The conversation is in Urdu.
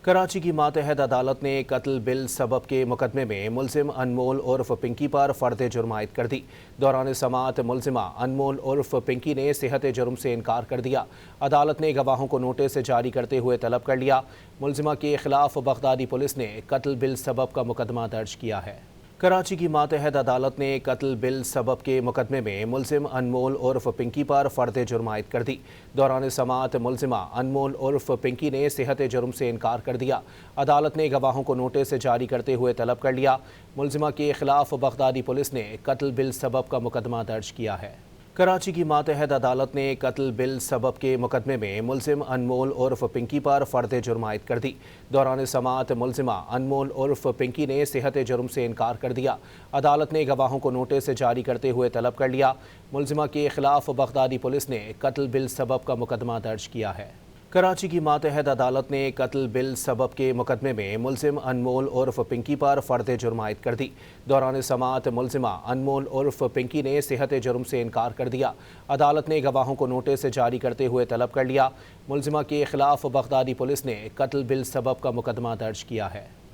کراچی کی ماتحت عدالت نے قتل بل سبب کے مقدمے میں ملزم انمول عرف پنکی پر فرد جرم عائد کر دی۔ دوران سماعت ملزمہ انمول عرف پنکی نے صحت جرم سے انکار کر دیا۔ عدالت نے گواہوں کو نوٹس جاری کرتے ہوئے طلب کر لیا۔ ملزمہ کے خلاف بغدادی پولیس نے قتل بل سبب کا مقدمہ درج کیا ہے۔ کراچی کی ماتحت عدالت نے قتل بل سبب کے مقدمے میں ملزم انمول عرف پنکی پر فرد جرم عائد کر دی۔ دوران سماعت ملزمہ انمول عرف پنکی نے صحت جرم سے انکار کر دیا۔ عدالت نے گواہوں کو نوٹس جاری کرتے ہوئے طلب کر لیا۔ ملزمہ کے خلاف بغدادی پولیس نے قتل بل سبب کا مقدمہ درج کیا ہے۔ کراچی کی ماتحت عدالت نے قتل بل سبب کے مقدمے میں ملزم انمول عرف پنکی پر فرد جرم عائد کر دی۔ دوران سماعت ملزمہ انمول عرف پنکی نے صحت جرم سے انکار کر دیا۔ عدالت نے گواہوں کو نوٹس جاری کرتے ہوئے طلب کر لیا۔ ملزمہ کے خلاف بغدادی پولیس نے قتل بل سبب کا مقدمہ درج کیا ہے۔ کراچی کی ماتحت عدالت نے قتل بل سبب کے مقدمے میں ملزم انمول عرف پنکی پر فرد جرم عائد کر دی۔ دوران سماعت ملزمہ انمول عرف پنکی نے صحت جرم سے انکار کر دیا۔ عدالت نے گواہوں کو نوٹس جاری کرتے ہوئے طلب کر لیا۔ ملزمہ کے خلاف بغدادی پولیس نے قتل بل سبب کا مقدمہ درج کیا ہے۔